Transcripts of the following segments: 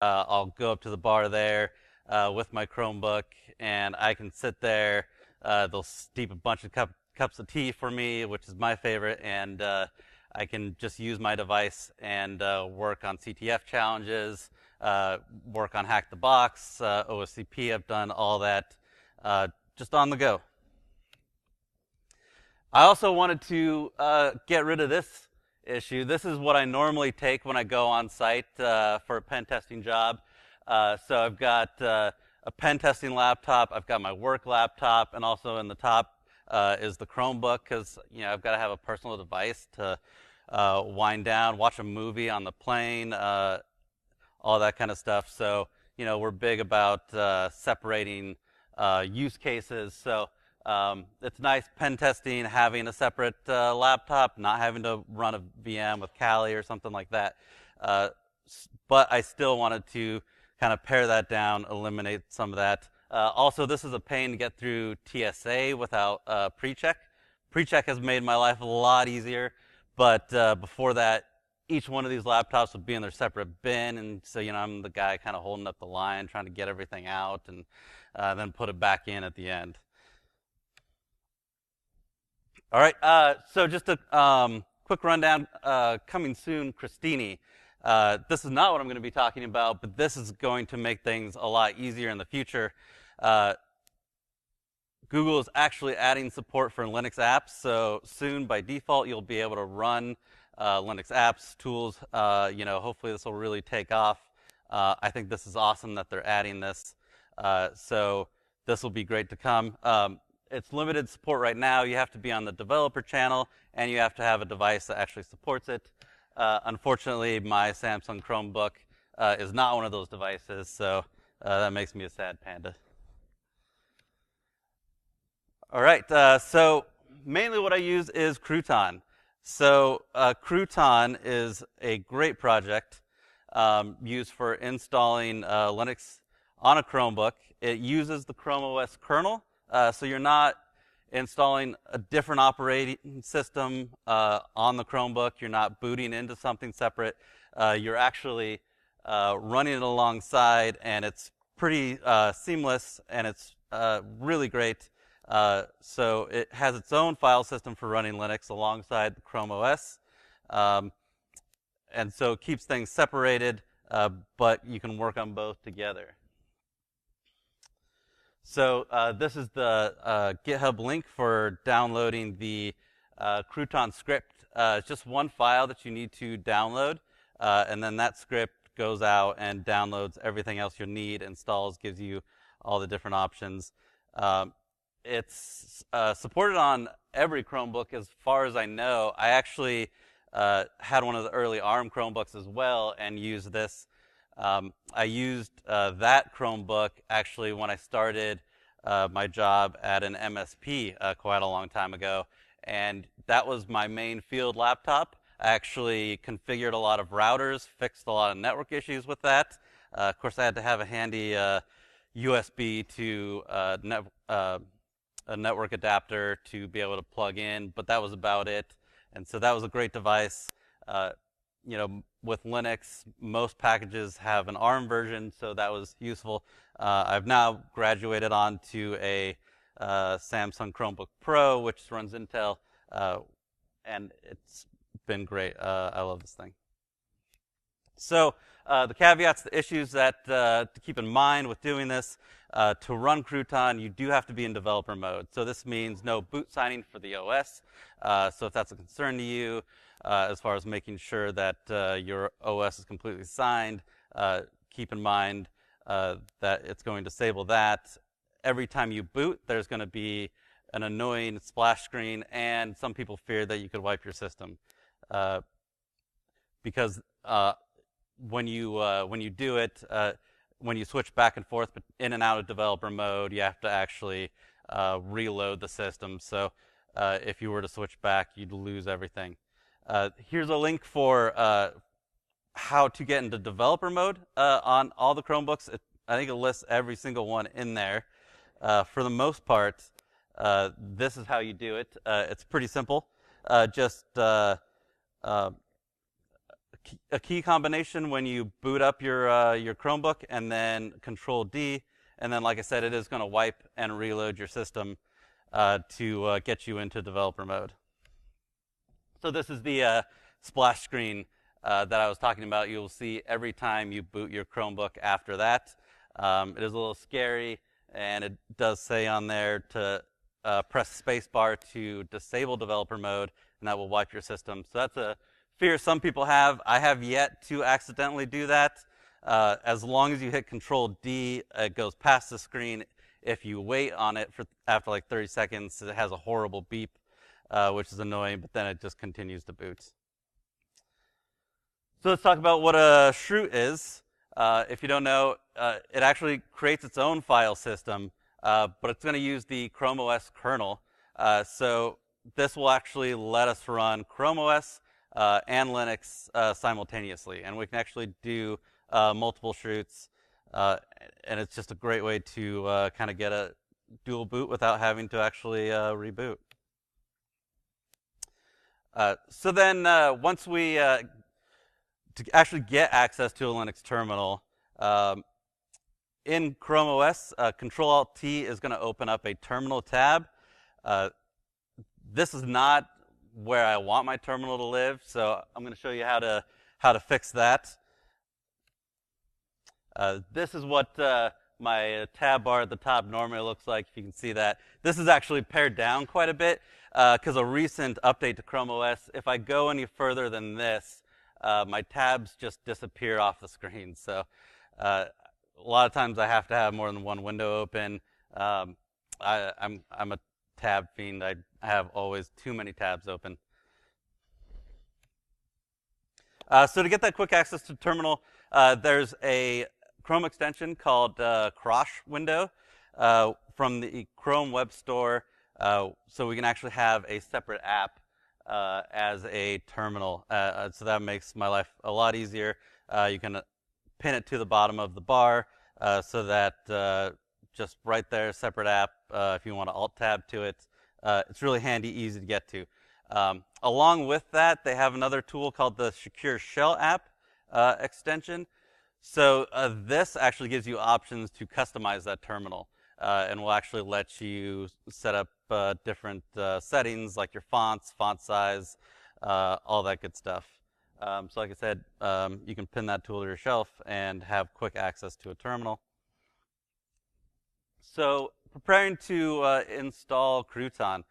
I'll go up to the bar there with my Chromebook, and I can sit there. They'll steep a bunch of cups of tea for me, which is my favorite, and I can just use my device and work on CTF challenges, work on Hack the Box, OSCP. I've done all that just on the go. I also wanted to get rid of this issue. This is what I normally take when I go on site for a pen testing job. So I've got a pen testing laptop, I've got my work laptop, and also in the top is the Chromebook, because I've got to have a personal device to wind down, watch a movie on the plane, all that kind of stuff. So we're big about separating use cases. So it's nice pen testing, having a separate laptop, not having to run a VM with Kali or something like that. But I still wanted to kind of pare that down, eliminate some of that. Also, this is a pain to get through TSA without pre-check. Pre-check has made my life a lot easier, but before that, each one of these laptops would be in their separate bin, and so I'm the guy kind of holding up the line, trying to get everything out, and then put it back in at the end. All right, so just a quick rundown. Coming soon, Christini. This is not what I'm going to be talking about, but this is going to make things a lot easier in the future. Google is actually adding support for Linux apps, so soon by default you'll be able to run Linux apps, tools. Hopefully this will really take off. I think this is awesome that they're adding this, so this will be great to come. It's limited support right now. You have to be on the developer channel, and you have to have a device that actually supports it. Unfortunately, my Samsung Chromebook is not one of those devices, so that makes me a sad panda. All right, so mainly what I use is Crouton. So Crouton is a great project used for installing Linux on a Chromebook. It uses the Chrome OS kernel, so you're not installing a different operating system on the Chromebook. You're not booting into something separate. You're actually running it alongside, and it's pretty seamless, and it's really great. So it has its own file system for running Linux alongside the Chrome OS. And so it keeps things separated, but you can work on both together. So this is the GitHub link for downloading the Crouton script. It's just one file that you need to download, and then that script goes out and downloads everything else you'll need, installs, gives you all the different options. It's supported on every Chromebook as far as I know. I actually had one of the early ARM Chromebooks as well and used this. I used that Chromebook actually when I started my job at an MSP quite a long time ago, and that was my main field laptop. I actually configured a lot of routers, fixed a lot of network issues with that. Of course, I had to have a handy USB to a network adapter to be able to plug in, but that was about it. And so that was a great device. With Linux, most packages have an ARM version, so that was useful. I've now graduated on to a Samsung Chromebook Pro, which runs Intel, and it's been great. I love this thing. So the caveats, the issues that to keep in mind with doing this, to run Crouton, you do have to be in developer mode. So this means no boot signing for the OS. So if that's a concern to you, as far as making sure that your OS is completely signed, keep in mind that it's going to disable that. Every time you boot, there's going to be an annoying splash screen, and some people fear that you could wipe your system. Because when you do it, when you switch back and forth in and out of developer mode, you have to actually reload the system. So if you were to switch back, you'd lose everything. Here's a link for how to get into developer mode on all the Chromebooks. I think it lists every single one in there. For the most part, this is how you do it. It's pretty simple. Just a key combination when you boot up your Chromebook, and then Control D, and then, like I said, it is going to wipe and reload your system to get you into developer mode. So this is the splash screen that I was talking about. You'll see every time you boot your Chromebook after that. It is a little scary, and it does say on there to press spacebar to disable developer mode, and that will wipe your system. So that's a fear some people have. I have yet to accidentally do that. As long as you hit Control D, it goes past the screen. If you wait on it for after like 30 seconds, it has a horrible beep, which is annoying, but then it just continues to boot. So let's talk about what a shroot is. If you don't know, it actually creates its own file system, but it's going to use the Chrome OS kernel. So this will actually let us run Chrome OS and Linux simultaneously, and we can actually do multiple shroots, and it's just a great way to kind of get a dual boot without having to actually reboot. So then once we to actually get access to a Linux terminal, in Chrome OS, Control-Alt-T is going to open up a terminal tab. This is not where I want my terminal to live, so I'm going to show you how to fix that. This is what my tab bar at the top normally looks like, if you can see that. This is actually pared down quite a bit because a recent update to Chrome OS, if I go any further than this, my tabs just disappear off the screen. So a lot of times I have to have more than one window open. I'm a tab fiend. I have always too many tabs open. So to get that quick access to terminal, there's a Chrome extension called Crouton window from the Chrome Web Store, so we can actually have a separate app as a terminal. So that makes my life a lot easier. You can pin it to the bottom of the bar so that just right there, separate app. If you want to Alt-tab to it, it's really handy, easy to get to. Along with that, they have another tool called the Secure Shell app extension. So this actually gives you options to customize that terminal, and will actually let you set up different settings like your fonts, font size, all that good stuff. So like I said, you can pin that tool to your shelf and have quick access to a terminal. So preparing to install Crouton.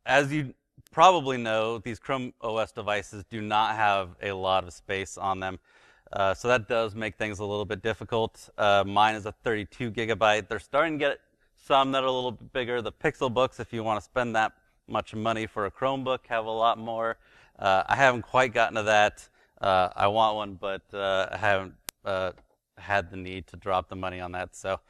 As you probably know, these Chrome OS devices do not have a lot of space on them. So that does make things a little bit difficult. Mine is a 32 gigabyte. They're starting to get some that are a little bit bigger. The Pixel books, if you want to spend that much money for a Chromebook, have a lot more. I haven't quite gotten to that. I want one, but I haven't had the need to drop the money on that. So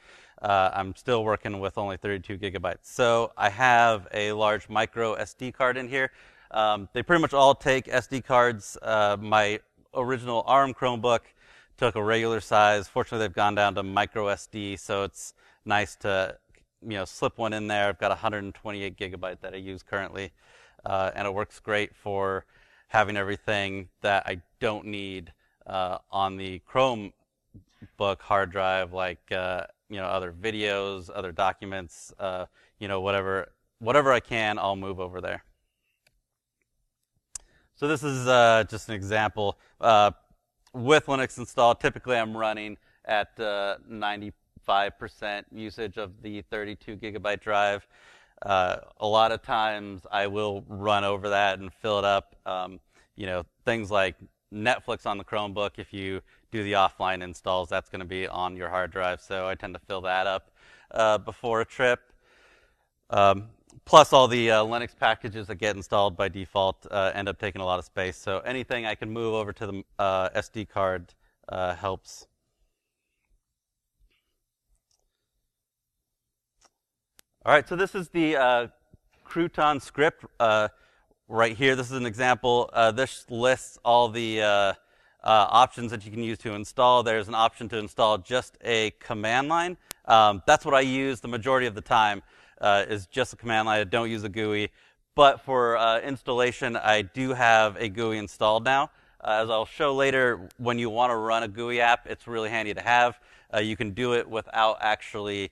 I'm still working with only 32 gigabytes. So I have a large micro SD card in here. They pretty much all take SD cards. My original ARM Chromebook took a regular size. Fortunately, they've gone down to micro SD, so it's nice to slip one in there. I've got 128 gigabyte that I use currently, and it works great for having everything that I don't need on the Chromebook hard drive, like other videos, other documents, whatever I can, I'll move over there. So this is just an example. With Linux installed, typically I'm running at 95% usage of the 32 gigabyte drive. A lot of times I will run over that and fill it up. Things like Netflix on the Chromebook, if you do the offline installs, that's going to be on your hard drive. So I tend to fill that up before a trip. Plus all the Linux packages that get installed by default end up taking a lot of space. So anything I can move over to the SD card helps. All right, so this is the Crouton script right here. This is an example. This lists all the options that you can use to install. There's an option to install just a command line. That's what I use the majority of the time. Is just a command line. I don't use a GUI. But for installation, I do have a GUI installed now. As I'll show later, when you want to run a GUI app, it's really handy to have. You can do it without actually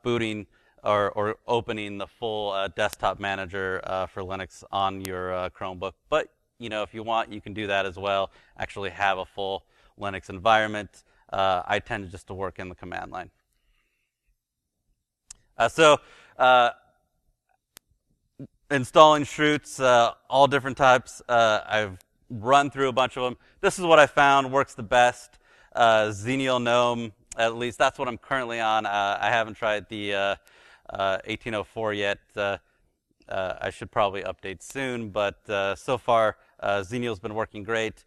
booting or opening the full desktop manager for Linux on your Chromebook. But if you want, you can do that as well. Actually have a full Linux environment. I tend just to work in the command line. Installing Chroots, all different types. I've run through a bunch of them. This is what I found works the best. Xenial GNOME, at least that's what I'm currently on. I haven't tried the 1804 yet. I should probably update soon, but so far Xenial's been working great.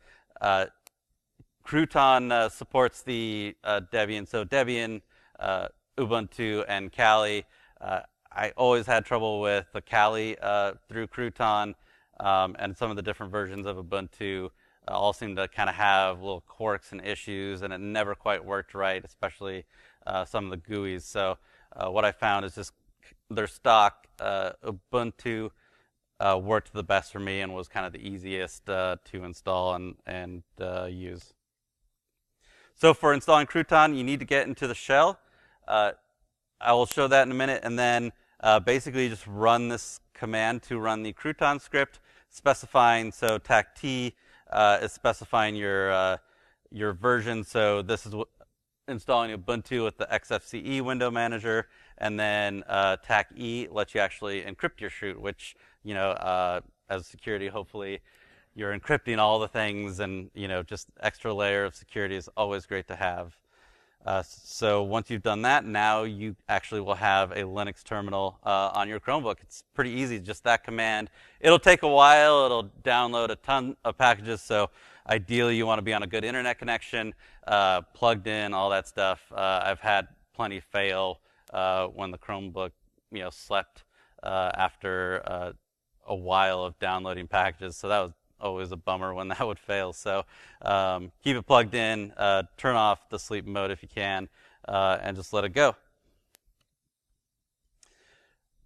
Crouton supports the Debian, so Debian, Ubuntu, and Kali. I always had trouble with the Kali through Crouton, and some of the different versions of Ubuntu all seem to kind of have little quirks and issues, and it never quite worked right, especially some of the GUIs. So what I found is just their stock Ubuntu worked the best for me and was kind of the easiest to install and use. So for installing Crouton, you need to get into the shell. I will show that in a minute, and then basically just run this command to run the Crouton script, specifying, so tact is specifying your version. So this is installing Ubuntu with the XFCE window manager, and then tac E lets you actually encrypt your chroot, which, as security, hopefully you're encrypting all the things, and just extra layer of security is always great to have. So once you've done that, now you actually will have a Linux terminal on your Chromebook. It's pretty easy, just that command. It'll take a while. It'll download a ton of packages, so ideally you want to be on a good internet connection, plugged in, all that stuff. I've had plenty fail when the Chromebook slept after a while of downloading packages, so that was always a bummer when that would fail. So keep it plugged in, turn off the sleep mode if you can, and just let it go.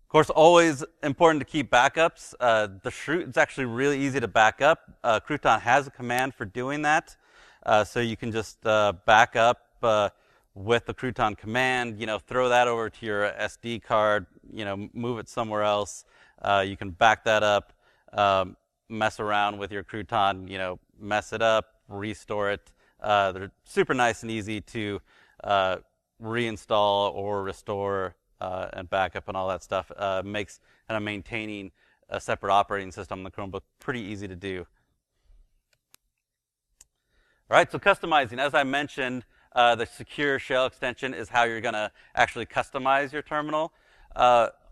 Of course, always important to keep backups. The chroot is actually really easy to back up. Crouton has a command for doing that, so you can just back up with the Crouton command. Throw that over to your SD card. Move it somewhere else. You can back that up. Mess around with your Crouton, mess it up, restore it. They're super nice and easy to reinstall or restore and backup and all that stuff. Makes kind of maintaining a separate operating system on the Chromebook pretty easy to do. All right, so customizing. As I mentioned, the secure shell extension is how you're going to actually customize your terminal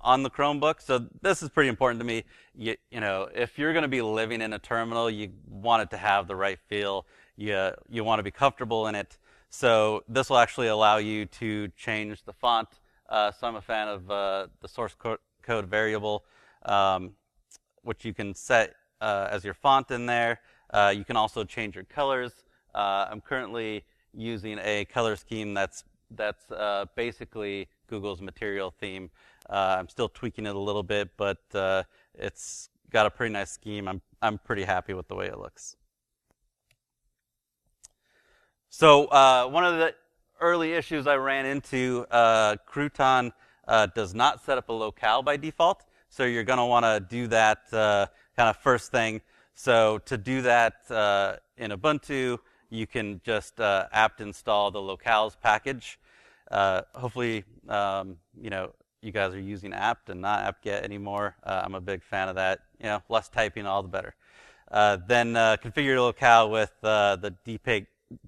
on the Chromebook. So this is pretty important to me. If you're going to be living in a terminal, you want it to have the right feel. You want to be comfortable in it. So this will actually allow you to change the font. So I'm a fan of the source code variable, which you can set as your font in there. You can also change your colors. I'm currently using a color scheme that's basically Google's Material theme. I'm still tweaking it a little bit, but it's got a pretty nice scheme. I'm pretty happy with the way it looks. So one of the early issues I ran into, Crouton does not set up a locale by default. So you're going to want to do that kind of first thing. So to do that in Ubuntu, you can just apt install the locales package. Hopefully, you guys are using apt and not apt-get anymore. I'm a big fan of that. Less typing, all the better. Then configure your locale with the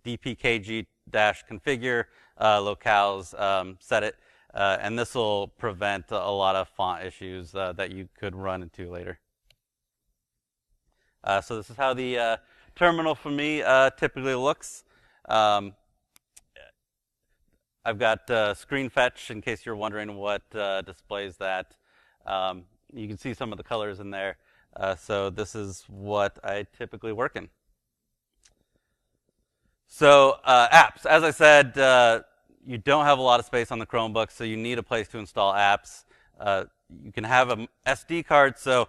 dpkg-configure locales, set it, and this will prevent a lot of font issues that you could run into later. So this is how the terminal for me typically looks. I've got screen fetch in case you're wondering what displays that. You can see some of the colors in there. So this is what I typically work in. So apps, as I said, you don't have a lot of space on the Chromebook, so you need a place to install apps. You can have an SD card, so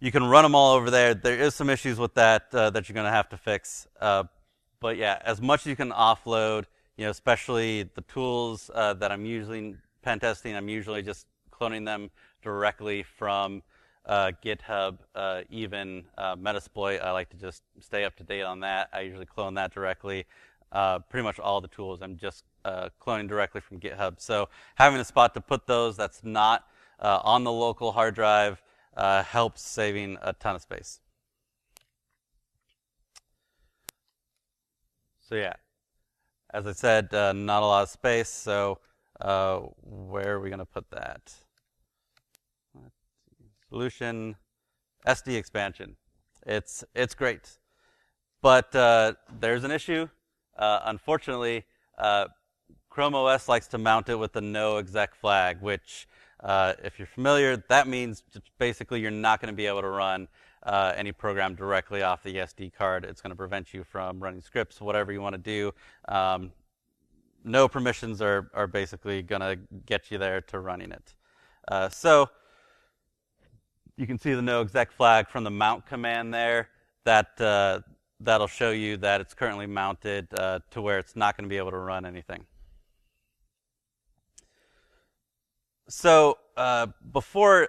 you can run them all over there. There is some issues with that that you're going to have to fix. But yeah, as much as you can offload, especially the tools that I'm using pen testing, I'm usually just cloning them directly from GitHub, even Metasploit. I like to just stay up to date on that. I usually clone that directly. Pretty much all the tools I'm just cloning directly from GitHub. So having a spot to put those that's not on the local hard drive helps saving a ton of space. So yeah, as I said, not a lot of space. So where are we going to put that? Solution, SD expansion. It's great, but there's an issue. Unfortunately, Chrome OS likes to mount it with the no exec flag, which, if you're familiar, that means basically you're not going to be able to run any program directly off the SD card. It's going to prevent you from running scripts, whatever you want to do. No permissions are basically going to get you there to running it. So you can see the no exec flag from the mount command there. That'll show you that it's currently mounted to where it's not going to be able to run anything. So before,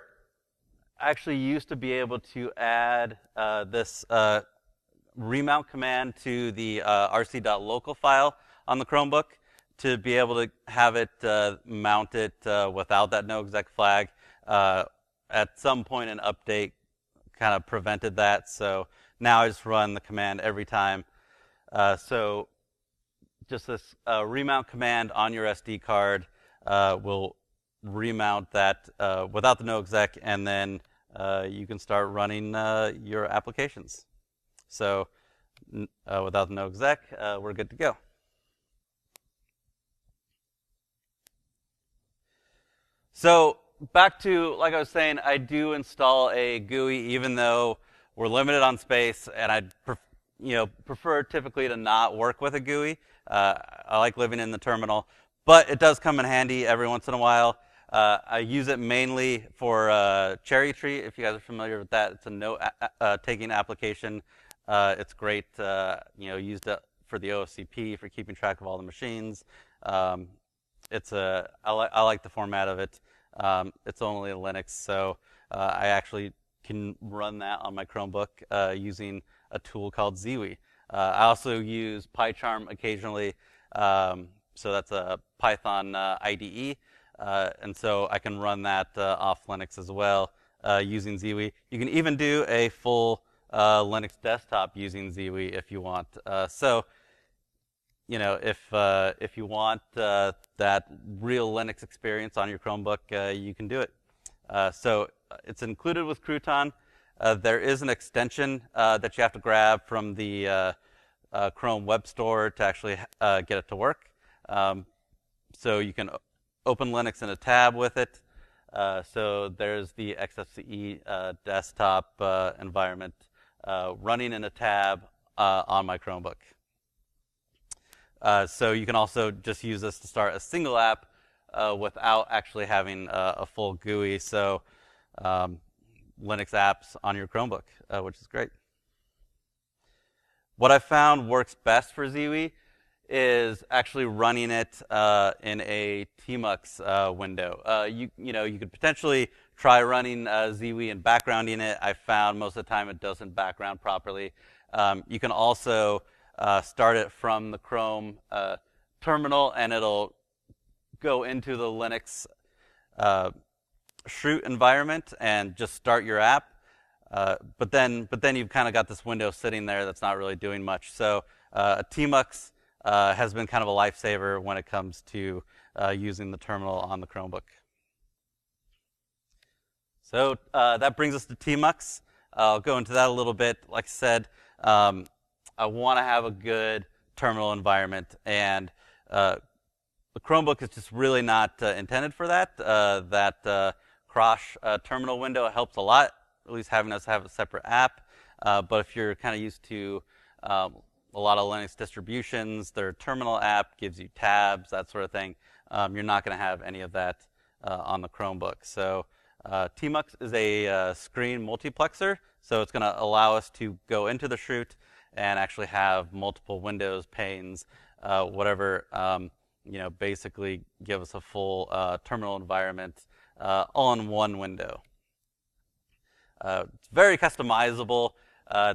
I actually used to be able to add this remount command to the rc.local file on the Chromebook to be able to have it mounted without that no exec flag. At some point, an update kind of prevented that, so now I just run the command every time. So just this remount command on your SD card will remount that without the no exec, and then you can start running your applications. So without the no exec, we're good to go. So back to, like I was saying, I do install a GUI even though we're limited on space, and I'd prefer typically to not work with a GUI. I like living in the terminal, but it does come in handy every once in a while. I use it mainly for Cherry Tree. If you guys are familiar with that, it's a note-taking application. It's great. Used it for the OSCP for keeping track of all the machines. I like the format of it. It's only Linux, so I actually can run that on my Chromebook using a tool called ZWI. I also use PyCharm occasionally, so that's a Python IDE, and so I can run that off Linux as well using ZWI. You can even do a full Linux desktop using ZWI if you want. So, if you want that real Linux experience on your Chromebook, you can do it. So it's included with Crouton. There is an extension that you have to grab from the Chrome Web Store to actually get it to work. So you can open Linux in a tab with it. So there's the XFCE desktop environment running in a tab on my Chromebook. So you can also just use this to start a single app without actually having a full GUI. So Linux apps on your Chromebook, which is great. What I found works best for ZWI is actually running it in a tmux window. You could potentially try running ZWI and backgrounding it. I found most of the time it doesn't background properly. You can also start it from the Chrome terminal, and it'll go into the Linux Chroote environment and just start your app. But then you've kind of got this window sitting there that's not really doing much. So a tmux has been kind of a lifesaver when it comes to using the terminal on the Chromebook. So that brings us to tmux. I'll go into that a little bit. Like I said, I want to have a good terminal environment, and the Chromebook is just really not intended for that. That Crosh terminal window helps a lot, at least having us have a separate app. But if you're kind of used to a lot of Linux distributions, their terminal app gives you tabs, that sort of thing. You're not going to have any of that on the Chromebook. So Tmux is a screen multiplexer, so it's going to allow us to go into the chroot and actually have multiple windows, panes, whatever, basically give us a full terminal environment all in one window. It's very customizable.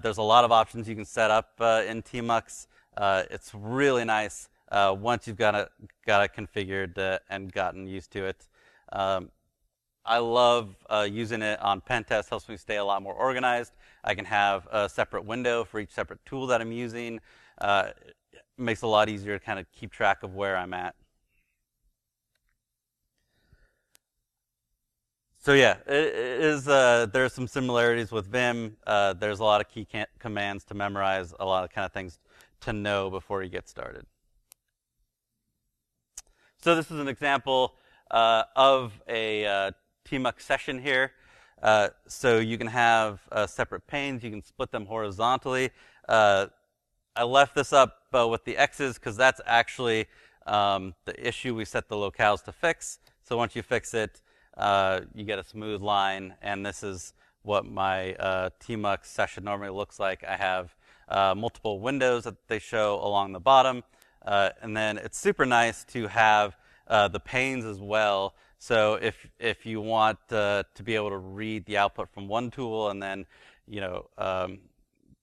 There's a lot of options you can set up in Tmux. It's really nice once you've got it configured and gotten used to it. I love using it on pen tests. Helps me stay a lot more organized. I can have a separate window for each separate tool that I'm using. It makes it a lot easier to kind of keep track of where I'm at. So yeah, there's some similarities with Vim. There's a lot of key commands to memorize, a lot of kind of things to know before you get started. So this is an example of a Tmux session here. So you can have separate panes. You can split them horizontally. I left this up with the X's because that's actually the issue we set the locales to fix. So once you fix it, you get a smooth line, and this is what my Tmux session normally looks like. I have multiple windows that they show along the bottom, and then it's super nice to have the panes as well. So if you want to be able to read the output from one tool and then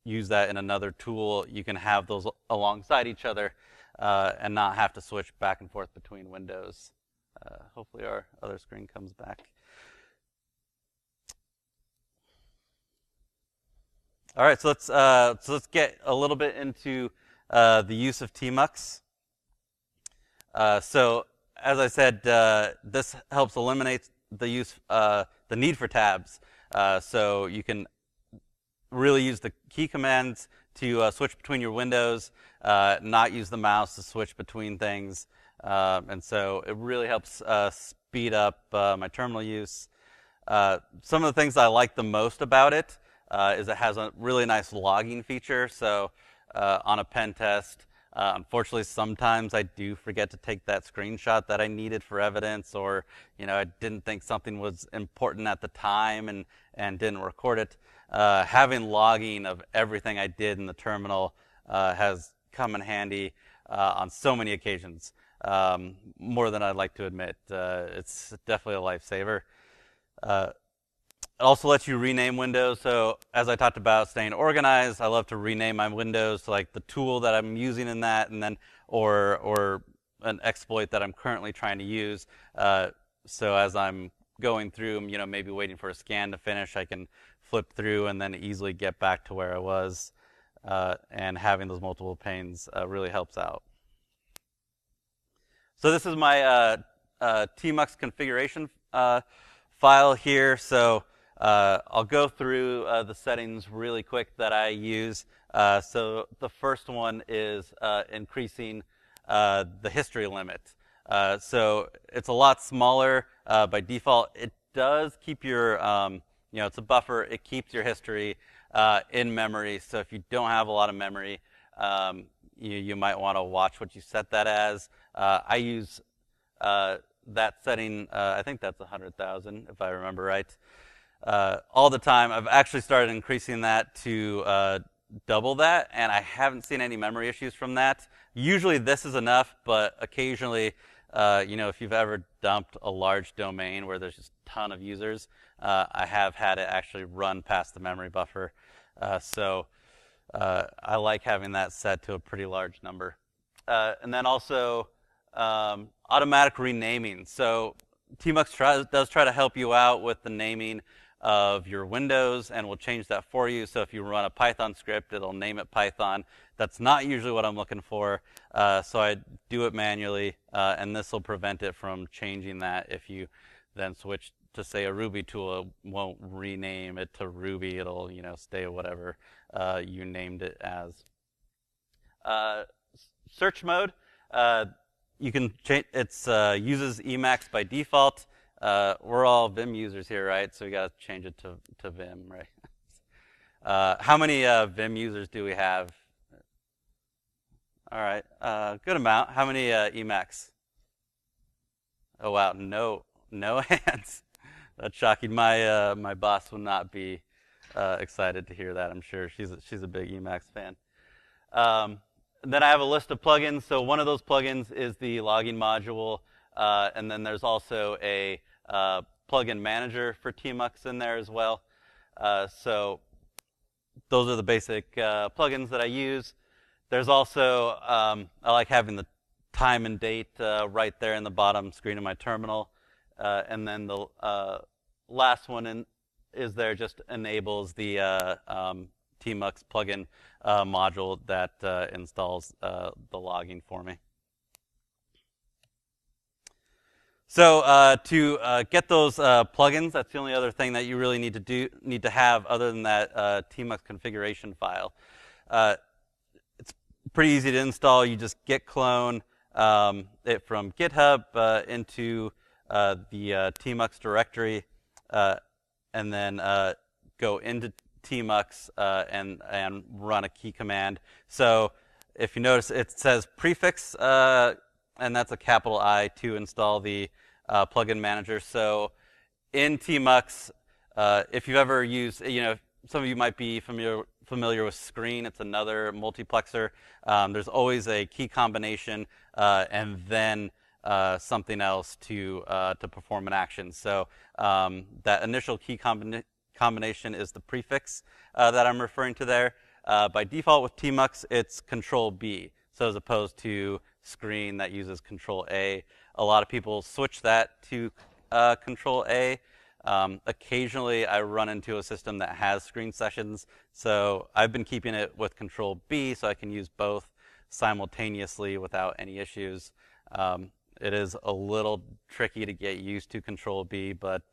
use that in another tool, you can have those alongside each other and not have to switch back and forth between windows. Hopefully our other screen comes back. All right, so let's get a little bit into the use of Tmux. So as I said, this helps eliminate the need for tabs. So you can really use the key commands to switch between your windows, not use the mouse to switch between things. And so it really helps speed up my terminal use. Some of the things I like the most about it is it has a really nice logging feature. So on a pen test, unfortunately, sometimes I do forget to take that screenshot that I needed for evidence, or I didn't think something was important at the time and didn't record it. Having logging of everything I did in the terminal has come in handy on so many occasions. More than I'd like to admit. It's definitely a lifesaver. It also lets you rename windows. So as I talked about staying organized, I love to rename my windows to like the tool that I'm using in that, and then or an exploit that I'm currently trying to use. So as I'm going through, maybe waiting for a scan to finish, I can flip through and then easily get back to where I was. And having those multiple panes really helps out. So this is my Tmux configuration file here. So I'll go through the settings really quick that I use. So the first one is increasing the history limit. So it's a lot smaller by default. It does keep your, it's a buffer. It keeps your history in memory. So if you don't have a lot of memory, you might want to watch what you set that as. I use that setting, I think that's 100,000 if I remember right, all the time. I've actually started increasing that to double that, and I haven't seen any memory issues from that. Usually this is enough, but occasionally, if you've ever dumped a large domain where there's just a ton of users, I have had it actually run past the memory buffer. So I like having that set to a pretty large number. And then also automatic renaming. So Tmux does try to help you out with the naming of your windows, and will change that for you. So if you run a Python script, it'll name it Python. That's not usually what I'm looking for, so I do it manually, and this will prevent it from changing that. If you then switch to, say, a Ruby tool, it won't rename it to Ruby. It'll stay whatever you named it as. Search mode, you can change. It's uses Emacs by default. We're all Vim users here, right? So we got to change it to Vim, right? How many Vim users do we have? All right, good amount. How many Emacs? Oh wow, no hands. That's shocking. My boss would not be excited to hear that. I'm sure she's a big Emacs fan. Then I have a list of plugins. So one of those plugins is the logging module, and then there's also a plugin manager for Tmux in there as well. So those are the basic plugins that I use. There's also, I like having the time and date right there in the bottom screen of my terminal. And then the last one is there just enables the Tmux plugin module that installs the logging for me. So to get those plugins, that's the only other thing that you really need to have other than that Tmux configuration file. It's pretty easy to install. You just git clone it from GitHub into the Tmux directory, and then go into Tmux and run a key command. So if you notice, it says prefix, and that's a capital I to install the plugin manager. So in Tmux, if you've ever used, some of you might be familiar with Screen. It's another multiplexer. There's always a key combination and then something else to perform an action. So that initial key combination is the prefix that I'm referring to there. By default with Tmux, it's Control B. So as opposed to Screen that uses Control A. A lot of people switch that to Control A. Occasionally, I run into a system that has screen sessions, so I've been keeping it with Control B so I can use both simultaneously without any issues. It is a little tricky to get used to Control B, but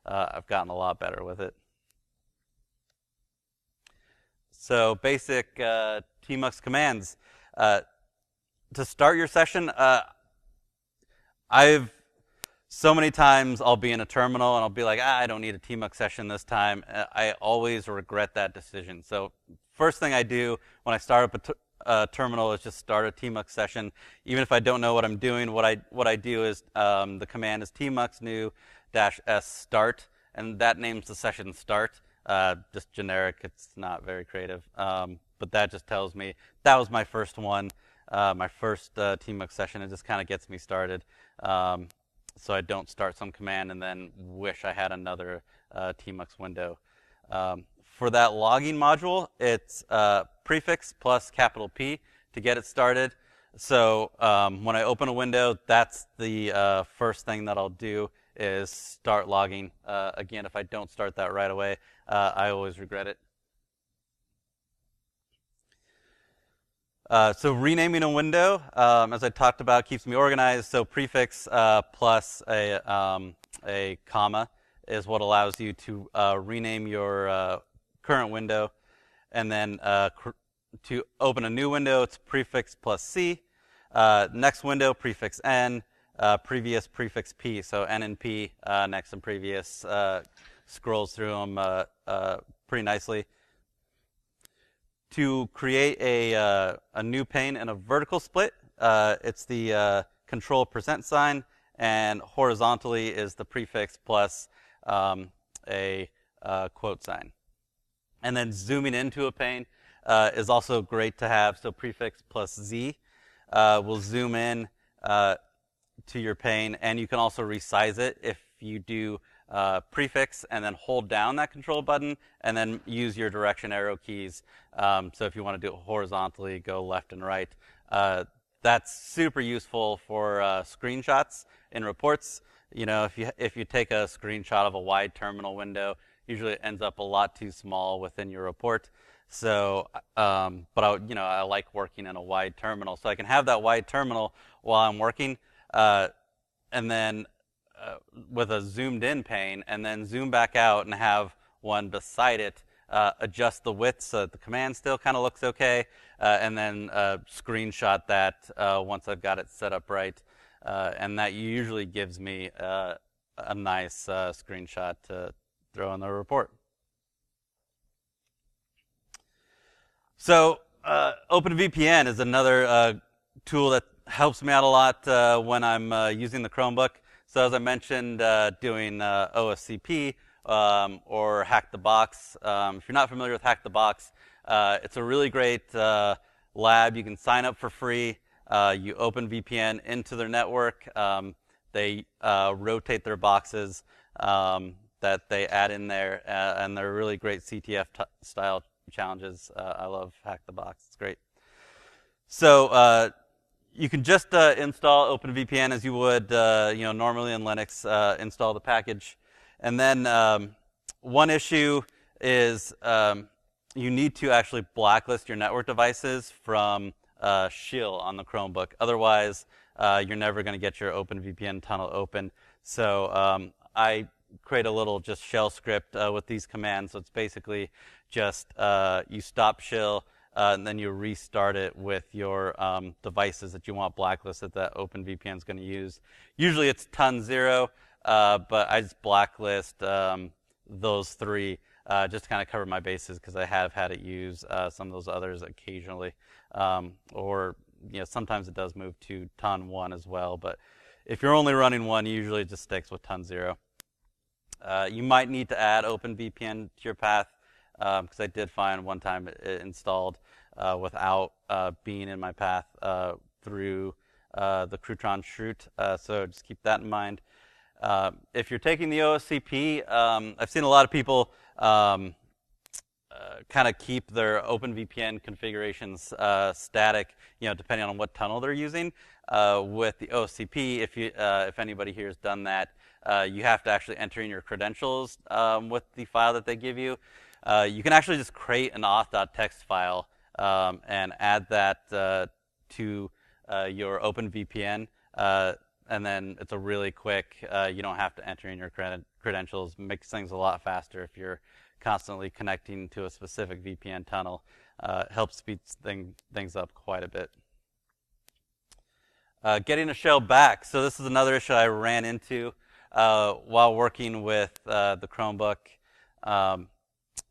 I've gotten a lot better with it. So basic Tmux commands. To start your session, so many times I'll be in a terminal and I'll be like, I don't need a Tmux session this time. I always regret that decision. So first thing I do when I start up a terminal is just start a Tmux session. Even if I don't know what I'm doing, what I do is the command is tmux new -s start, and that names the session start. Just generic. It's not very creative. But that just tells me that was my first one. My first Tmux session. It just kind of gets me started, so I don't start some command and then wish I had another Tmux window. For that logging module, it's prefix plus capital P to get it started. So when I open a window, that's the first thing that I'll do is start logging. Again, if I don't start that right away, I always regret it. So renaming a window, as I talked about, keeps me organized. So prefix plus a comma is what allows you to rename your current window. And then to open a new window, it's prefix plus C. Next window, prefix N. Previous prefix P. So N and P, next and previous, scrolls through them pretty nicely. To create a new pane in a vertical split, it's the control % sign, and horizontally is the prefix plus a quote sign. And then zooming into a pane is also great to have. So prefix plus Z will zoom in to your pane, and you can also resize it if you do prefix and then hold down that control button and then use your direction arrow keys. So if you want to do it horizontally, go left and right. That's super useful for screenshots in reports. If you take a screenshot of a wide terminal window, usually it ends up a lot too small within your report. So, but I like working in a wide terminal, so I can have that wide terminal while I'm working, and then with a zoomed in pane, and then zoom back out and have one beside it, adjust the width so that the command still kind of looks okay, and then screenshot that once I've got it set up right, and that usually gives me a nice screenshot to throw in the report. So Openvpn is another tool that helps me out a lot when I'm using the Chromebook. So as I mentioned, doing OSCP or Hack the Box. If you're not familiar with Hack the Box, it's a really great lab. You can sign up for free. You open VPN into their network. They rotate their boxes that they add in there, and they're really great CTF style challenges. I love Hack the Box. It's great. So you can just install OpenVPN as you would normally in Linux. Install the package, and then one issue is you need to actually blacklist your network devices from shill on the Chromebook. Otherwise, you're never going to get your OpenVPN tunnel open. So I create a little just shell script with these commands. So it's basically just you stop shill, and then you restart it with your devices that you want blacklisted that OpenVPN is going to use. Usually it's ton 0, but I just blacklist those 3 just to kind of cover my bases, because I have had it use some of those others occasionally. Or sometimes it does move to ton 1 as well. But if you're only running 1, usually it just sticks with ton 0. You might need to add OpenVPN to your path, because I did find one time it installed without being in my path through the Crouton chroot. So just keep that in mind. If you're taking the OSCP, I've seen a lot of people kind of keep their OpenVPN configurations static, depending on what tunnel they're using. With the OSCP, if anybody here has done that, you have to actually enter in your credentials with the file that they give you. You can actually just create an auth.txt file and add that to your OpenVPN, and then it's a really quick, you don't have to enter in your credentials. Makes things a lot faster if you're constantly connecting to a specific VPN tunnel. Helps speed things up quite a bit. Getting a shell back. So this is another issue I ran into while working with the Chromebook.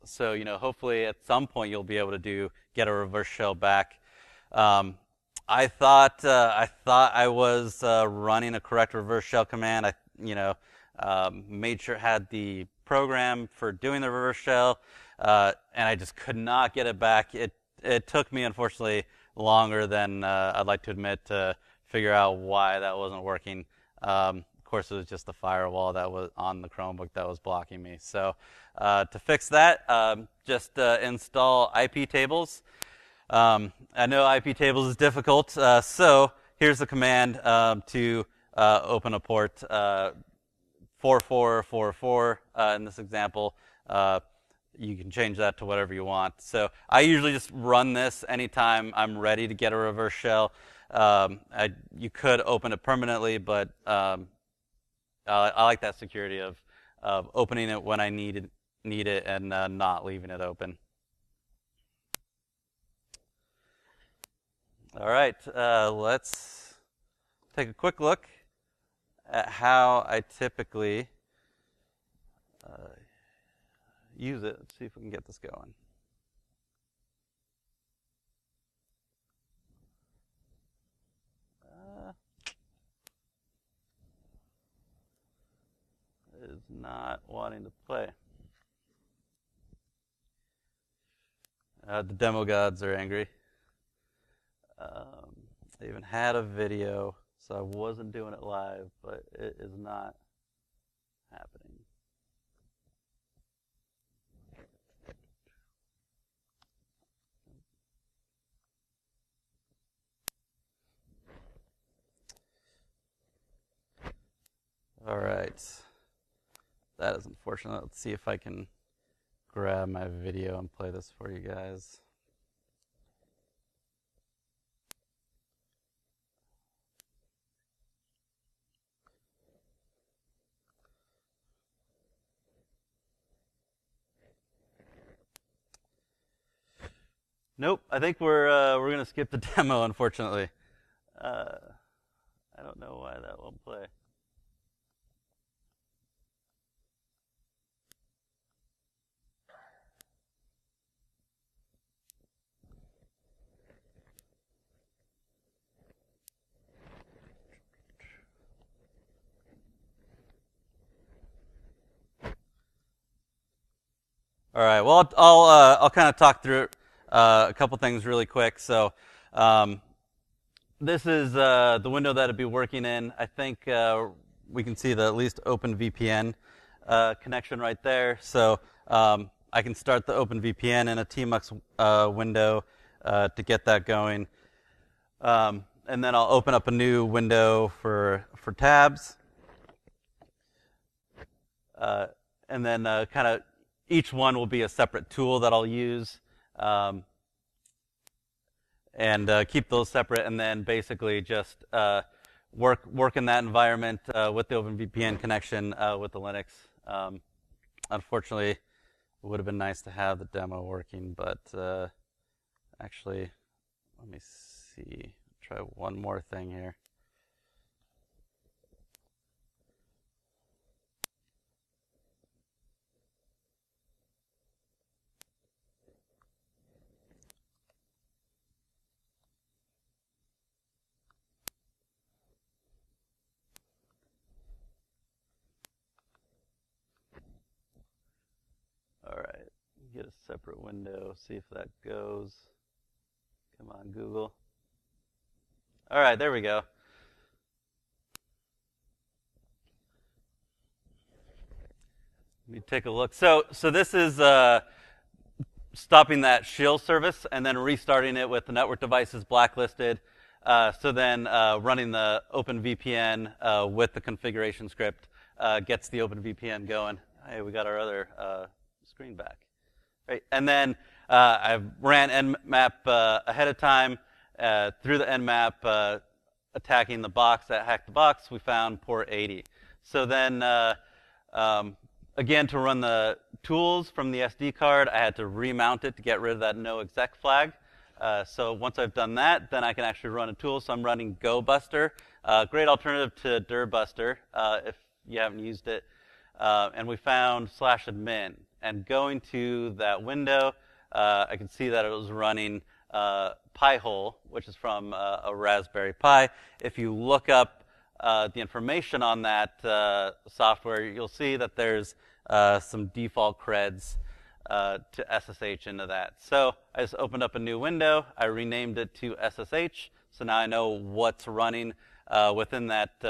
So hopefully at some point you'll be able to get a reverse shell back. I thought I was running a correct reverse shell command. I made sure it had the program for doing the reverse shell, and I just could not get it back. It took me, unfortunately, longer than I'd like to admit to figure out why that wasn't working. Of course, it was just the firewall that was on the Chromebook that was blocking me. So to fix that, just install IP tables. I know IP tables is difficult, so here's the command to open a port 4444 in this example. You can change that to whatever you want. So I usually just run this anytime I'm ready to get a reverse shell. You could open it permanently, but I like that security of opening it when I need it and not leaving it open. All right, let's take a quick look at how I typically use it. Let's see if we can get this going. It is not wanting to play. The demo gods are angry. I even had a video, so I wasn't doing it live, but it is not happening. All right. That is unfortunate. Let's see if I can grab my video and play this for you guys. Nope, I think we're gonna skip the demo, unfortunately. I don't know why that won't play. All right. Well, I'll kind of talk through a couple things really quick. So, this is the window that it'd be working in. I think we can see the at least Openvpn connection right there. So I can start the Openvpn in a tmux window to get that going, and then I'll open up a new window for tabs, and then kind of each one will be a separate tool that I'll use. And keep those separate, and then basically just work in that environment with the OpenVPN connection with the Linux. Unfortunately, it would have been nice to have the demo working, but actually, let me see. Try one more thing here. All right, get a separate window, see if that goes. Come on, Google. All right, there we go. Let me take a look. So this is stopping that shill service and then restarting it with the network devices blacklisted. So then running the OpenVPN with the configuration script gets the OpenVPN going. Hey, we got our other screen back. Right. And then I ran Nmap ahead of time. Through the Nmap, attacking the box that hacked the box, we found port 80. So then, again, to run the tools from the SD card, I had to remount it to get rid of that no exec flag. So once I've done that, then I can actually run a tool. So I'm running GoBuster, great alternative to DirBuster if you haven't used it. And we found /admin. And going to that window, I can see that it was running Pi-hole, which is from a Raspberry Pi. If you look up the information on that software, you'll see that there's some default creds to SSH into that. So I just opened up a new window. I renamed it to SSH. So now I know what's running within that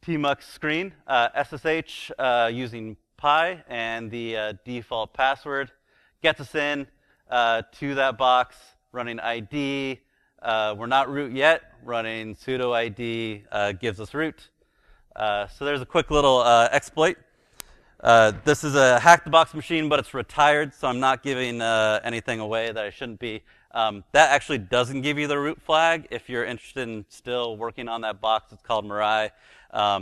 tmux screen. SSH using Pi, and the default password gets us in to that box, running ID. We're not root yet. Running sudo ID gives us root. So there's a quick little exploit. This is a hack the box machine, but it's retired, so I'm not giving anything away that I shouldn't be. That actually doesn't give you the root flag. If you're interested in still working on that box, it's called Mirai.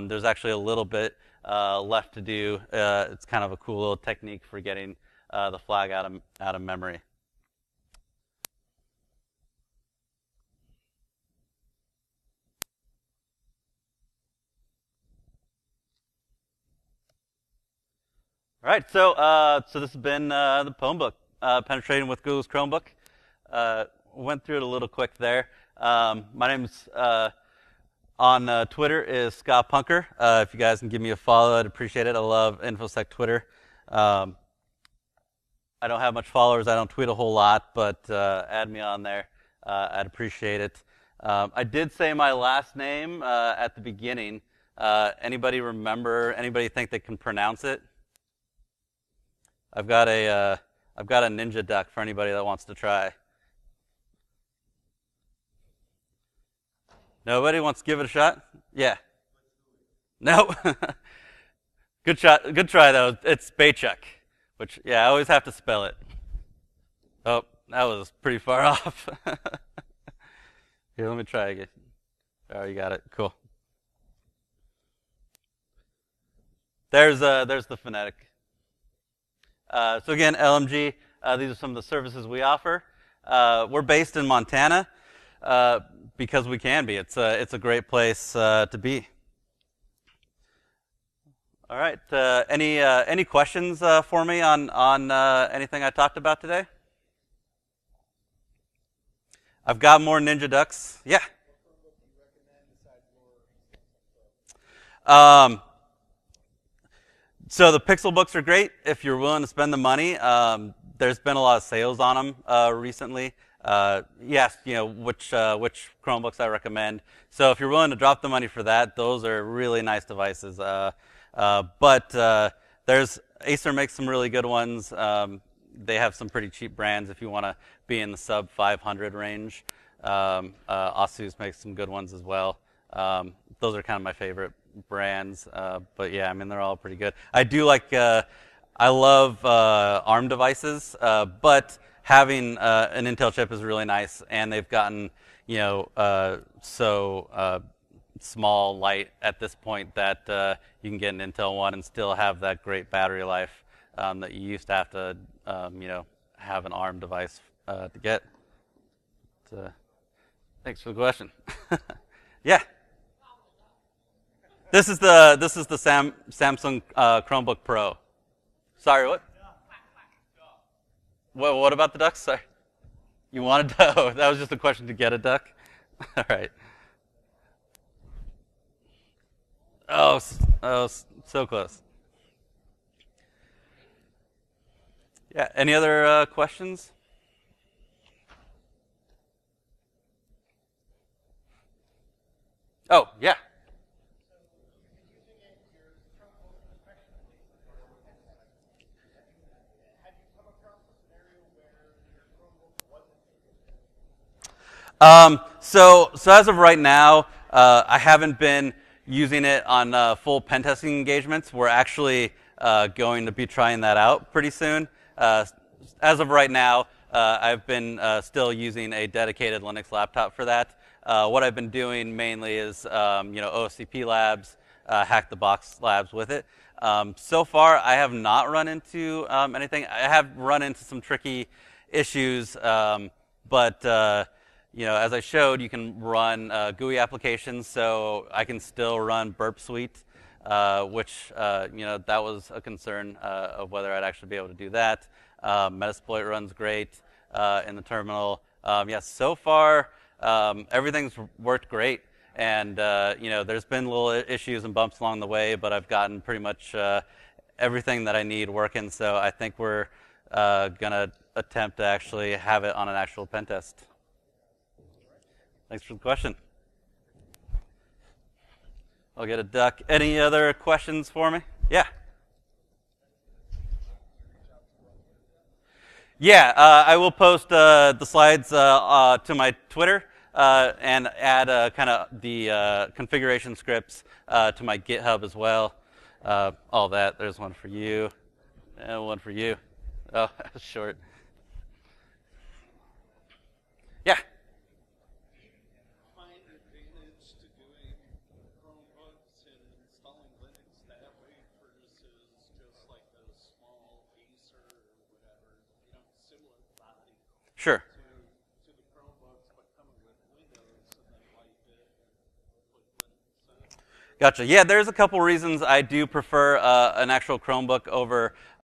There's actually a little bit left to do. It's kind of a cool little technique for getting the flag out of memory. All right, so this has been the PwnBook, penetrating with Google's Chromebook. Went through it a little quick there. My name's on Twitter is Scott Punker. If you guys can give me a follow, I'd appreciate it. I love InfoSec Twitter. I don't have much followers. I don't tweet a whole lot, but add me on there. I'd appreciate it. I did say my last name at the beginning. Anybody remember? Anybody think they can pronounce it? I've got a ninja duck for anybody that wants to try. Nobody wants to give it a shot? Yeah. No. Good shot. Good try though. It's Batiuk, which I always have to spell it. Oh, that was pretty far off. Here, let me try again. Oh, you got it. Cool. There's the phonetic. So again, LMG, these are some of the services we offer. We're based in Montana because we can be. It's a great place to be. All right. Any questions for me on anything I talked about today? I've got more Ninja Ducks. Yeah. So the Pixel books are great if you're willing to spend the money. There's been a lot of sales on them recently. Yes, which Chromebooks I recommend. So if you're willing to drop the money for that, those are really nice devices. But there's Acer makes some really good ones. They have some pretty cheap brands if you want to be in the sub 500 range. Asus makes some good ones as well. Those are kind of my favorite brands. But yeah, I mean, they're all pretty good. I do like, I love ARM devices, but having an Intel chip is really nice, and they've gotten, so small, light at this point that you can get an Intel one and still have that great battery life that you used to have to, have an ARM device to get. Thanks for the question. Yeah. This is the Samsung Chromebook Pro. Sorry, what? What about the ducks? Sorry. You wanted to? Oh, that was just a question to get a duck? All right. Oh, so close. Yeah, any other questions? Oh, yeah. So as of right now, I haven't been using it on full pen testing engagements. We're actually going to be trying that out pretty soon. As of right now, I've been still using a dedicated Linux laptop for that. What I've been doing mainly is, OSCP labs, hack the box labs with it. So far, I have not run into anything. I have run into some tricky issues, but as I showed, you can run GUI applications, so I can still run Burp Suite, which that was a concern of whether I'd actually be able to do that. Metasploit runs great in the terminal. So far everything's worked great, and there's been little issues and bumps along the way, but I've gotten pretty much everything that I need working. So I think we're gonna attempt to actually have it on an actual pen test. Thanks for the question. I'll get a duck. Any other questions for me? Yeah. Yeah, I will post the slides to my Twitter and add kind of the configuration scripts to my GitHub as well. All that. There's one for you and one for you. Oh, short. Yeah. Sure. Gotcha. Yeah, there's a couple reasons I do prefer an actual Chromebook over